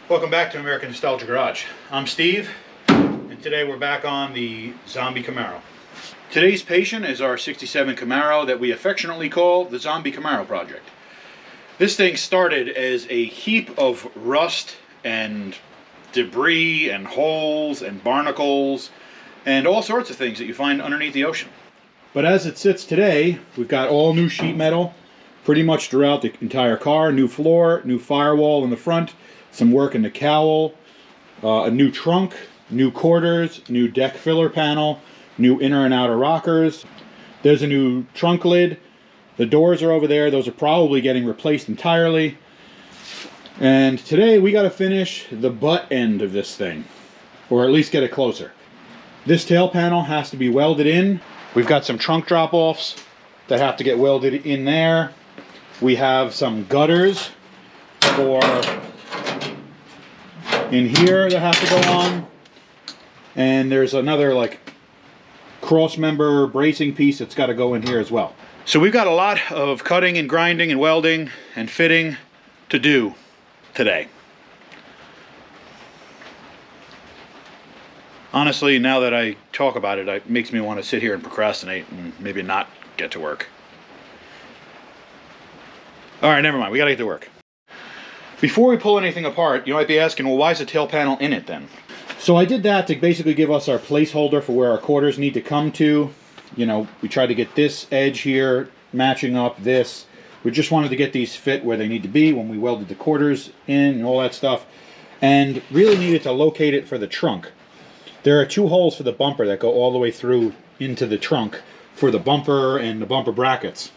Welcome back to American Nostalgia Garage. I'm Steve, and today we're back on the Zombie Camaro. Today's patient is our 67 Camaro that we affectionately call the Zombie Camaro Project. This thing started as a heap of rust and debris and holes and barnacles and all sorts of things that you find underneath the ocean. But as it sits today, we've got all new sheet metal pretty much throughout the entire car, new floor, new firewall in the front, some work in the cowl, a new trunk, new quarters, new deck filler panel, new inner and outer rockers. There's a new trunk lid. The doors are over there. Those are probably getting replaced entirely. And today we got to finish the butt end of this thing, or at least get it closer. This tail panel has to be welded in. We've got some trunk drop-offs that have to get welded in there. We have some gutters for in here that have to go on, and there's another like cross member bracing piece that's got to go in here as well. So we've got a lot of cutting and grinding and welding and fitting to do today. Honestly, now that I talk about it, it makes me want to sit here and procrastinate and maybe not get to work. Alright, never mind, we gotta get to work. Before we pull anything apart, you might be asking, well, why is the tail panel in it then? So I did that to basically give us our placeholder for where our quarters need to come to. You know, we tried to get this edge here matching up this. We just wanted to get these fit where they need to be when we welded the quarters in and all that stuff. And really needed to locate it for the trunk. There are two holes for the bumper that go all the way through into the trunk for the bumper and the bumper brackets.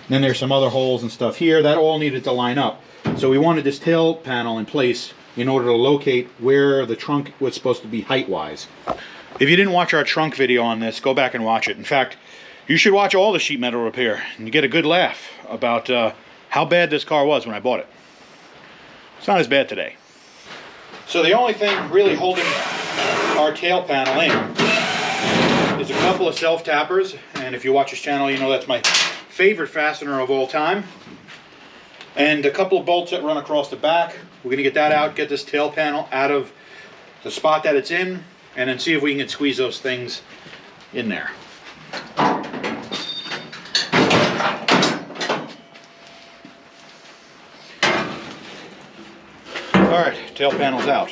Then there's some other holes and stuff here that all needed to line up. So we wanted this tail panel in place in order to locate where the trunk was supposed to be height-wise. If you didn't watch our trunk video on this, go back and watch it. In fact, you should watch all the sheet metal repair and you get a good laugh about how bad this car was when I bought it. It's not as bad today. So the only thing really holding our tail panel in is a couple of self-tappers, and if you watch this channel, you know that's my favorite fastener of all time. And a couple of bolts that run across the back. We're going to get that out, get this tail panel out of the spot that it's in, and then see if we can squeeze those things in there. Alright, tail panel's out.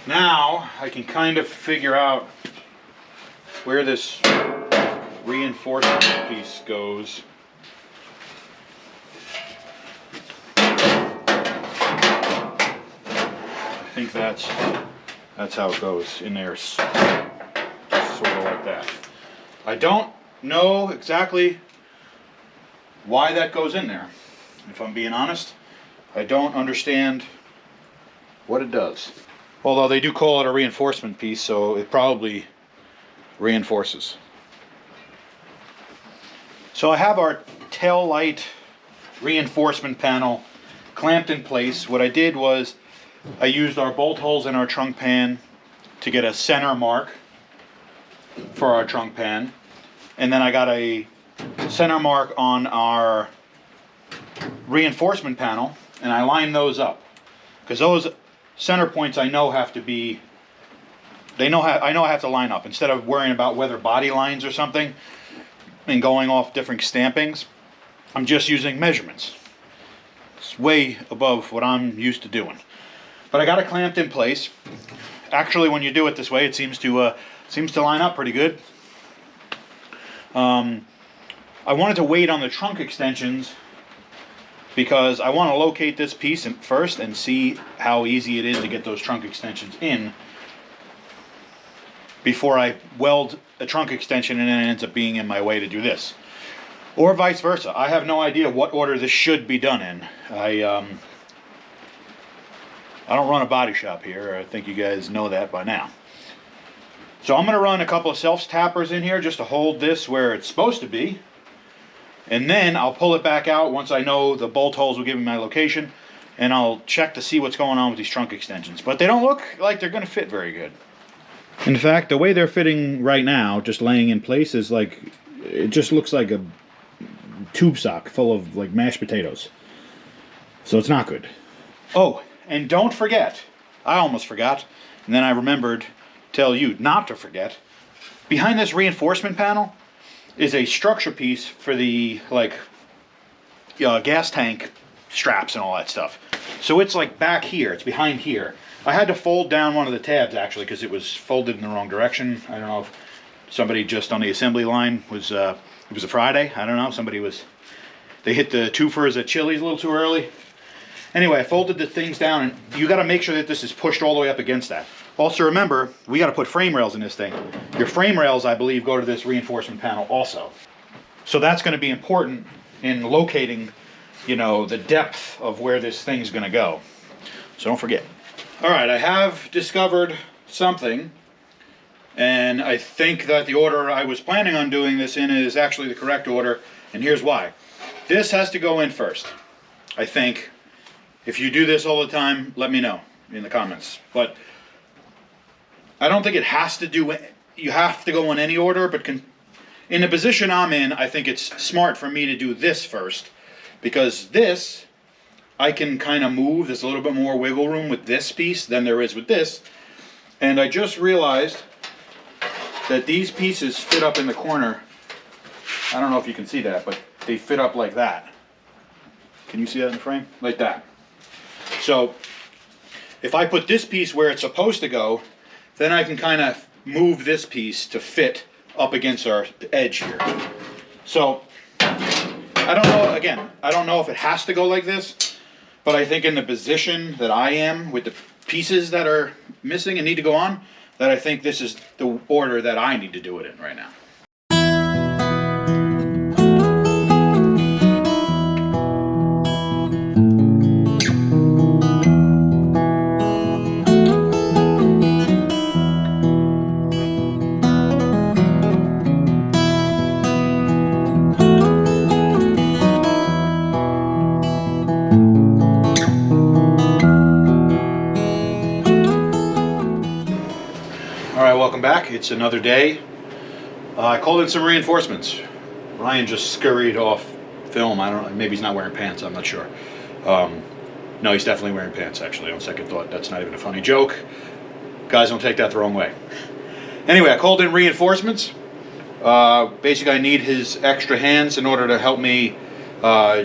Now I can kind of figure out where this reinforcement piece goes. I think that's how it goes in there, sort of like that. I don't know exactly why that goes in there. If I'm being honest, I don't understand what it does. Although they do call it a reinforcement piece, so it probably reinforces. So I have our tail light reinforcement panel clamped in place. What I did was I used our bolt holes in our trunk pan to get a center mark for our trunk pan, and then I got a center mark on our reinforcement panel, and I lined those up because those center points I know have to be, I know I have to line up instead of worrying about whether body lines or something and going off different stampings. I'm just using measurements. It's way above what I'm used to doing. But I got it clamped in place. Actually, when you do it this way, it seems to line up pretty good. I wanted to wait on the trunk extensions because I want to locate this piece first and see how easy it is to get those trunk extensions in before I weld a trunk extension and it ends up being in my way to do this. Or vice versa. I have no idea what order this should be done in. I don't run a body shop here. I think you guys know that by now. So I'm going to run a couple of self-tappers in here just to hold this where it's supposed to be. And then I'll pull it back out once I know the bolt holes will give me my location. And I'll check to see what's going on with these trunk extensions. But they don't look like they're going to fit very good. In fact, the way they're fitting right now, just laying in place, is like, it just looks like a tube sock full of like mashed potatoes. So it's not good. Oh, And don't forget, I almost forgot, and then I remembered to tell you not to forget, behind this reinforcement panel is a structure piece for the gas tank straps and all that stuff. So it's like back here, it's behind here. I had to fold down one of the tabs actually because it was folded in the wrong direction. I don't know if somebody just on the assembly line was, it was a Friday, I don't know, they hit the twofers at Chili's a little too early. Anyway, I folded the things down, and you got to make sure that this is pushed all the way up against that. Also remember, we got to put frame rails in this thing. Your frame rails, I believe, go to this reinforcement panel also. So that's going to be important in locating, you know, the depth of where this thing's going to go. So don't forget. All right, I have discovered something, and I think that the order I was planning on doing this in is actually the correct order, and here's why. This has to go in first, I think. If you do this all the time, let me know in the comments. But I don't think it has to do, you have to go in any order, but in the position I'm in, I think it's smart for me to do this first, because this, I can kind of move. There's a little bit more wiggle room with this piece than there is with this. And I just realized that these pieces fit up in the corner. I don't know if you can see that, but they fit up like that. Can you see that in the frame? Like that. So if I put this piece where it's supposed to go, then I can kind of move this piece to fit up against our edge here. So I don't know, again, I don't know if it has to go like this, but I think in the position that I am with the pieces that are missing and need to go on, that I think this is the order that I need to do it in right now. Welcome back. It's another day. I called in some reinforcements. Ryan just scurried off film. I don't know, maybe he's not wearing pants, I'm not sure. No, he's definitely wearing pants actually, on second thought. That's not even a funny joke. Guys, don't take that the wrong way. Anyway, I called in reinforcements. Basically I need his extra hands in order to help me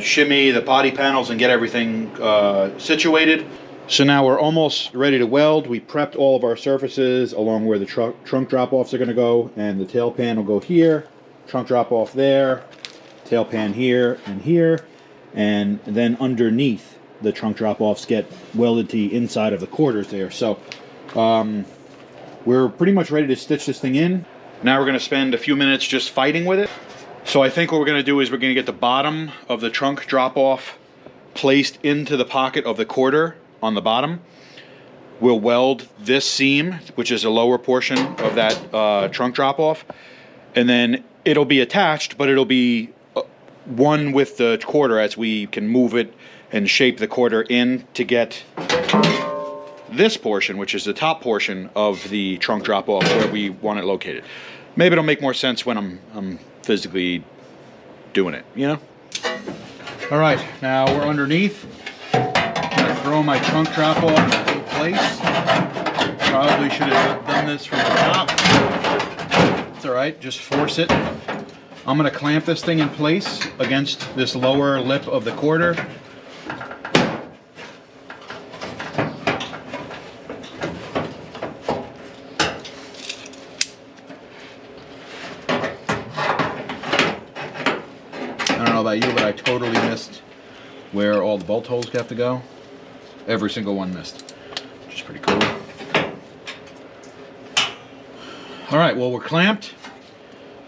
shimmy the body panels and get everything situated. So now we're almost ready to weld. We prepped all of our surfaces along where the trunk drop-offs are going to go, and the tail pan will go here, trunk drop-off there, tail pan here, and then underneath the trunk drop-offs get welded to the inside of the quarters there. So we're pretty much ready to stitch this thing in. Now we're going to spend a few minutes just fighting with it. So I think what we're going to do is we're going to get the bottom of the trunk drop-off placed into the pocket of the quarter on the bottom. We'll weld this seam, which is a lower portion of that trunk drop-off, and then it'll be attached, but it'll be one with the quarter as we can move it and shape the quarter in to get this portion, which is the top portion of the trunk drop-off where we want it located. Maybe it'll make more sense when I'm physically doing it, you know? All right, now we're underneath. Throw my trunk drop off in place. Probably should have done this from the top. It's all right, just force it. I'm going to clamp this thing in place against this lower lip of the quarter. I don't know about you, but I totally missed where all the bolt holes have to go. Every single one missed, which is pretty cool. All right, well, we're clamped.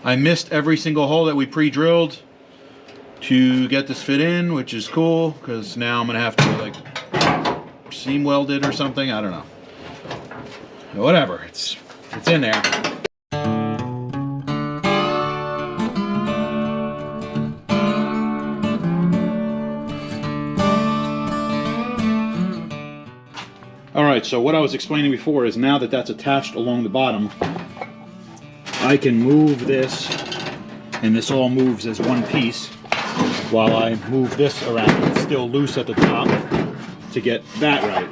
I missed every single hole that we pre-drilled to get this fit in, which is cool, because now I'm gonna have to like seam weld it or something. I don't know. Whatever, it's in there. Alright, so what I was explaining before is now that that's attached along the bottom, I can move this, and this all moves as one piece, while I move this around. It's still loose at the top to get that right.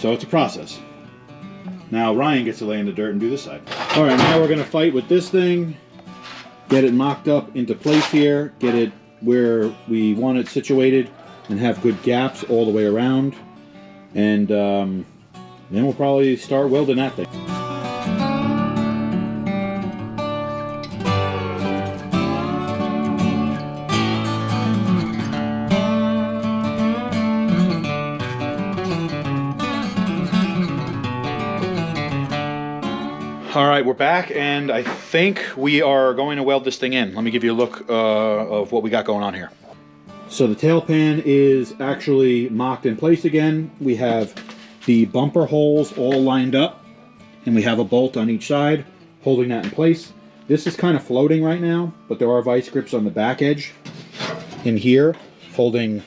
So it's a process. Now Ryan gets to lay in the dirt and do this side. All right, now we're gonna fight with this thing, get it mocked up into place here, get it where we want it situated, and have good gaps all the way around. And then we'll probably start welding that thing. All right, we're back, and I think we are going to weld this thing in. Let me give you a look of what we got going on here. So the tail pan is actually mocked in place again. We have the bumper holes all lined up, and we have a bolt on each side holding that in place. This is kind of floating right now, but there are vice grips on the back edge in here holding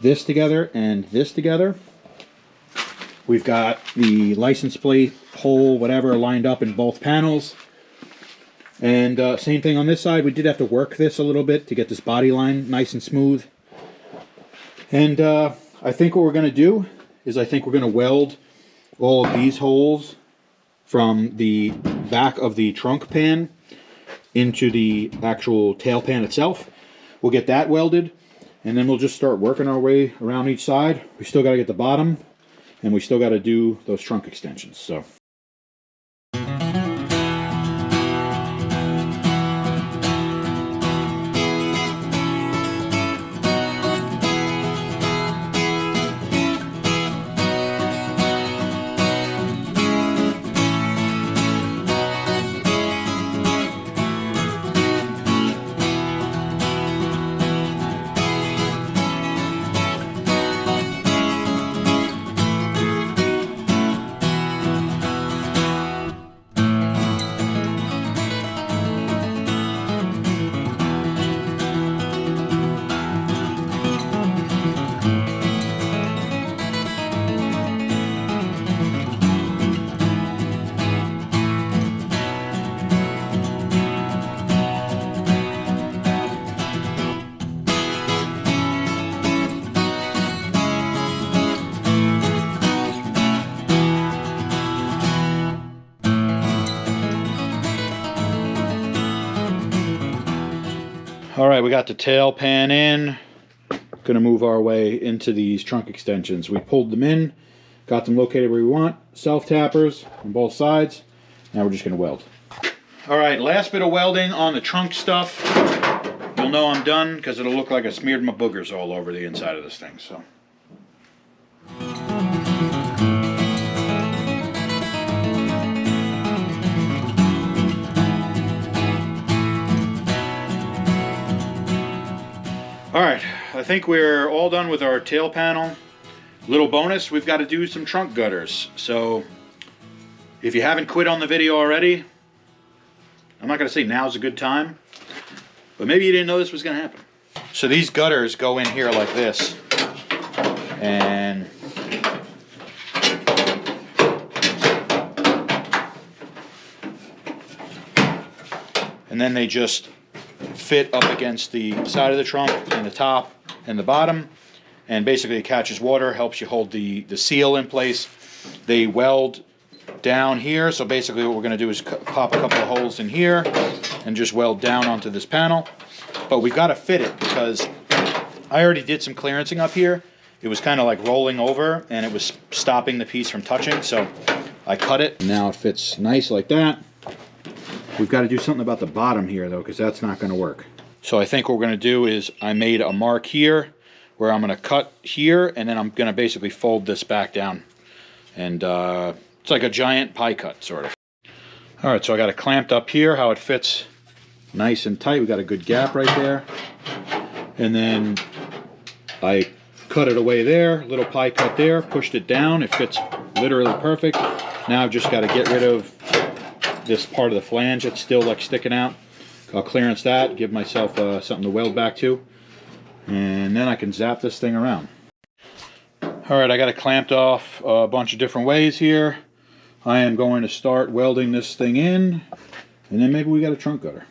this together and this together. We've got the license plate hole, whatever, lined up in both panels. And same thing on this side. We did have to work this a little bit to get this body line nice and smooth. And I think what we're going to do is I think we're going to weld all of these holes from the back of the trunk pan into the actual tail pan itself. We'll get that welded, and then we'll just start working our way around each side. We still got to get the bottom, and we still got to do those trunk extensions. So. All right, we got the tail pan in. Gonna move our way into these trunk extensions. We pulled them in, got them located where we want, self-tappers on both sides. Now we're just gonna weld. All right, last bit of welding on the trunk stuff. You'll know I'm done because it'll look like I smeared my boogers all over the inside of this thing, so. All right, I think we're all done with our tail panel. Little bonus, we've got to do some trunk gutters. So if you haven't quit on the video already, I'm not going to say now's a good time, but maybe you didn't know this was going to happen. So these gutters go in here like this, and then they just fit up against the side of the trunk and the top and the bottom, and basically it catches water, helps you hold the seal in place. They weld down here, so basically what we're going to do is pop a couple of holes in here and just weld down onto this panel. But we've got to fit it because I already did some clearancing up here. It was kind of like rolling over and it was stopping the piece from touching, so I cut it. Now it fits nice like that. We've got to do something about the bottom here though, because that's not going to work. So I think what we're going to do is I made a mark here where I'm going to cut here, and then I'm going to basically fold this back down. And it's like a giant pie cut, sort of. All right, so I got it clamped up here, how it fits nice and tight. We got a good gap right there. And then I cut it away there, little pie cut there, pushed it down. It fits literally perfect. Now I've just got to get rid of this part of the flange that's still like sticking out. I'll clearance that, give myself something to weld back to, and then I can zap this thing around. Alright, I got it clamped off a bunch of different ways here. I am going to start welding this thing in, and then maybe we got a trunk gutter.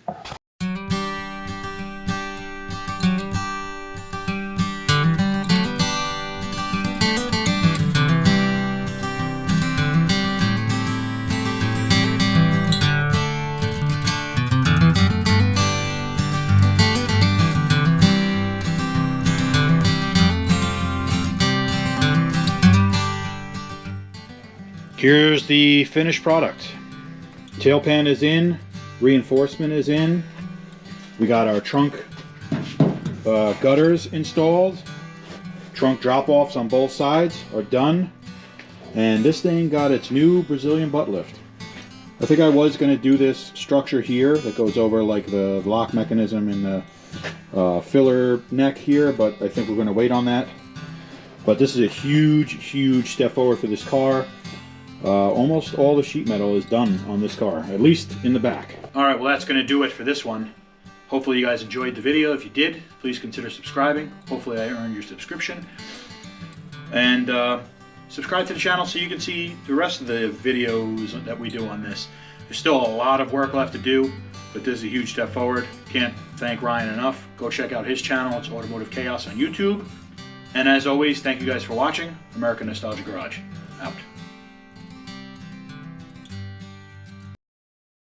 Here's the finished product. Tail pan is in, reinforcement is in. We got our trunk gutters installed. Trunk drop-offs on both sides are done. And this thing got its new Brazilian butt lift. I think I was going to do this structure here that goes over like the lock mechanism and the filler neck here, but I think we're going to wait on that. But this is a huge step forward for this car. Almost all the sheet metal is done on this car, at least in the back. Alright, well that's going to do it for this one. Hopefully you guys enjoyed the video. If you did, please consider subscribing. Hopefully I earned your subscription. And subscribe to the channel so you can see the rest of the videos that we do on this. There's still a lot of work left to do, but this is a huge step forward. Can't thank Ryan enough. Go check out his channel. It's Automotive Chaos on YouTube. And as always, thank you guys for watching. American Nostalgia Garage, out.